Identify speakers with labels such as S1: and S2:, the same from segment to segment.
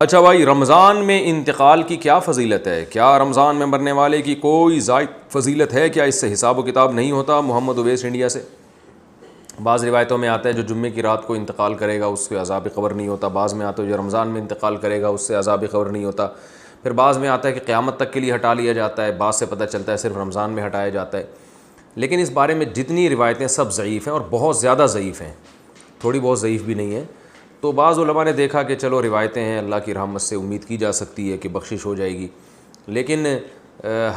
S1: اچھا بھائی، رمضان میں انتقال کی کیا فضیلت ہے؟ کیا رمضان میں مرنے والے کی کوئی زائد فضیلت ہے؟ کیا اس سے حساب و کتاب نہیں ہوتا؟ محمد اویس انڈیا سے۔ بعض روایتوں میں آتا ہے جو جمعے کی رات کو انتقال کرے گا اس سے عذاب قبر نہیں ہوتا، بعض میں آتا ہے جو رمضان میں انتقال کرے گا اس سے عذاب قبر نہیں ہوتا، پھر بعض میں آتا ہے کہ قیامت تک کے لیے ہٹا لیا جاتا ہے، بعض سے پتہ چلتا ہے صرف رمضان میں ہٹایا جاتا ہے۔ لیکن اس بارے میں جتنی روایتیں سب ضعیف ہیں اور بہت زیادہ ضعیف ہیں، تھوڑی بہت ضعیف بھی نہیں ہیں۔ تو بعض علماء نے دیکھا کہ چلو روایتیں ہیں، اللہ کی رحمت سے امید کی جا سکتی ہے کہ بخشش ہو جائے گی، لیکن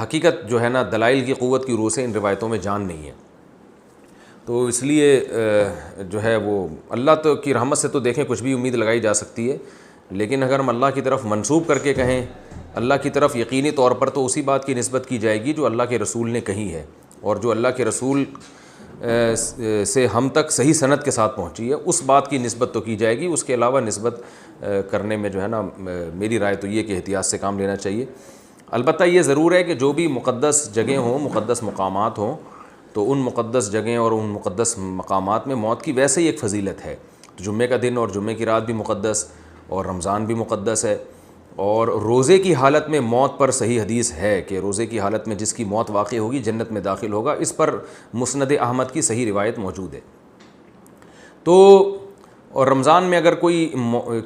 S1: حقیقت جو ہے نا دلائل کی قوت کی روح سے ان روایتوں میں جان نہیں ہے۔ تو اس لیے جو ہے وہ اللہ تو کی رحمت سے تو دیکھیں کچھ بھی امید لگائی جا سکتی ہے، لیکن اگر ہم اللہ کی طرف منسوب کر کے کہیں اللہ کی طرف یقینی طور پر، تو اسی بات کی نسبت کی جائے گی جو اللہ کے رسول نے کہی ہے اور جو اللہ کے رسول سے ہم تک صحیح سند کے ساتھ پہنچی ہے، اس بات کی نسبت تو کی جائے گی۔ اس کے علاوہ نسبت کرنے میں جو ہے نا میری رائے تو یہ کہ احتیاط سے کام لینا چاہیے۔ البتہ یہ ضرور ہے کہ جو بھی مقدس جگہیں ہوں، مقدس مقامات ہوں، تو ان مقدس جگہیں اور ان مقدس مقامات میں موت کی ویسے ہی ایک فضیلت ہے۔ تو جمعے کا دن اور جمعے کی رات بھی مقدس اور رمضان بھی مقدس ہے، اور روزے کی حالت میں موت پر صحیح حدیث ہے کہ روزے کی حالت میں جس کی موت واقع ہوگی جنت میں داخل ہوگا، اس پر مسند احمد کی صحیح روایت موجود ہے۔ تو اور رمضان میں اگر کوئی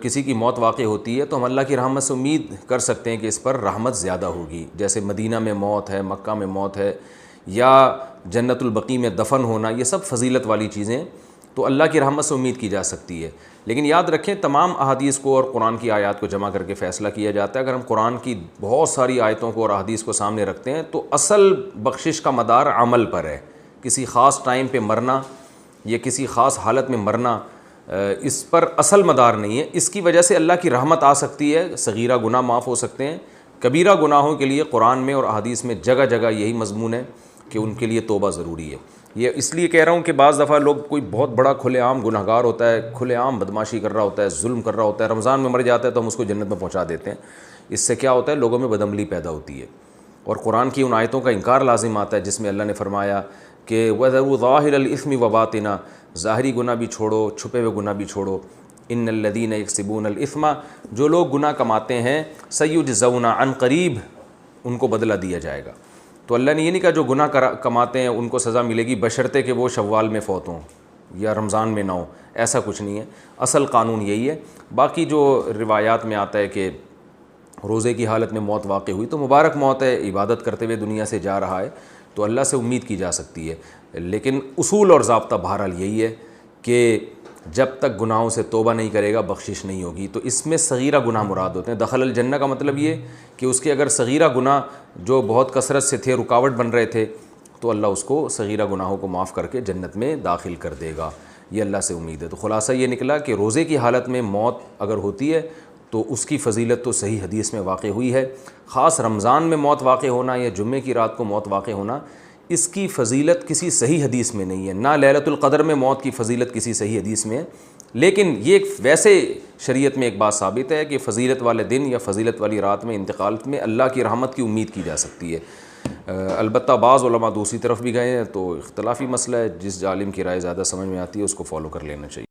S1: کسی کی موت واقع ہوتی ہے تو ہم اللہ کی رحمت سے امید کر سکتے ہیں کہ اس پر رحمت زیادہ ہوگی، جیسے مدینہ میں موت ہے، مکہ میں موت ہے، یا جنت البقیع میں دفن ہونا، یہ سب فضیلت والی چیزیں تو اللہ کی رحمت سے امید کی جا سکتی ہے۔ لیکن یاد رکھیں تمام احادیث کو اور قرآن کی آیات کو جمع کر کے فیصلہ کیا جاتا ہے۔ اگر ہم قرآن کی بہت ساری آیتوں کو اور احادیث کو سامنے رکھتے ہیں تو اصل بخشش کا مدار عمل پر ہے۔ کسی خاص ٹائم پہ مرنا یا کسی خاص حالت میں مرنا اس پر اصل مدار نہیں ہے۔ اس کی وجہ سے اللہ کی رحمت آ سکتی ہے، صغیرہ گناہ معاف ہو سکتے ہیں، کبیرہ گناہوں کے لیے قرآن میں اور احادیث میں جگہ جگہ یہی مضمون ہے کہ ان کے لیے توبہ ضروری ہے۔ یہ اس لیے کہہ رہا ہوں کہ بعض دفعہ لوگ کوئی بہت بڑا کھلے عام گناہ گار ہوتا ہے، کھلے عام بدماشی کر رہا ہوتا ہے، ظلم کر رہا ہوتا ہے، رمضان میں مر جاتا ہے تو ہم اس کو جنت میں پہنچا دیتے ہیں۔ اس سے کیا ہوتا ہے؟ لوگوں میں بدعملی پیدا ہوتی ہے، اور قرآن کی ان آیتوں کا انکار لازم آتا ہے جس میں اللہ نے فرمایا کہ وَذَرُوا ظَاهِرَ الْإِثْمِ وَبَاطِنَا، ظاہری گناہ بھی چھوڑو، چھپے ہوئے گناہ بھی چھوڑو۔ ان الذین یکسبون الاثم، جو لوگ گناہ کماتے ہیں، سیجزون، عن قریب ان کو بدلہ دیا جائے گا۔ تو اللہ نے یہ نہیں کہا جو گناہ کماتے ہیں ان کو سزا ملے گی بشرطے کہ وہ شوال میں فوت ہوں یا رمضان میں نہ ہوں، ایسا کچھ نہیں ہے۔ اصل قانون یہی ہے۔ باقی جو روایات میں آتا ہے کہ روزے کی حالت میں موت واقع ہوئی تو مبارک موت ہے، عبادت کرتے ہوئے دنیا سے جا رہا ہے، تو اللہ سے امید کی جا سکتی ہے۔ لیکن اصول اور ضابطہ بہرحال یہی ہے کہ جب تک گناہوں سے توبہ نہیں کرے گا بخشش نہیں ہوگی۔ تو اس میں صغیرہ گناہ مراد ہوتے ہیں۔ دخل الجنہ کا مطلب یہ کہ اس کے اگر صغیرہ گناہ جو بہت کثرت سے تھے، رکاوٹ بن رہے تھے، تو اللہ اس کو صغیرہ گناہوں کو معاف کر کے جنت میں داخل کر دے گا، یہ اللہ سے امید ہے۔ تو خلاصہ یہ نکلا کہ روزے کی حالت میں موت اگر ہوتی ہے تو اس کی فضیلت تو صحیح حدیث میں واقع ہوئی ہے۔ خاص رمضان میں موت واقع ہونا یا جمعے کی رات کو موت واقع ہونا، اس کی فضیلت کسی صحیح حدیث میں نہیں ہے، نہ لیلۃ القدر میں موت کی فضیلت کسی صحیح حدیث میں ہے۔ لیکن یہ ویسے شریعت میں ایک بات ثابت ہے کہ فضیلت والے دن یا فضیلت والی رات میں انتقال میں اللہ کی رحمت کی امید کی جا سکتی ہے۔ البتہ بعض علماء دوسری طرف بھی گئے ہیں، تو اختلافی مسئلہ ہے، جس عالم کی رائے زیادہ سمجھ میں آتی ہے اس کو فالو کر لینا چاہیے۔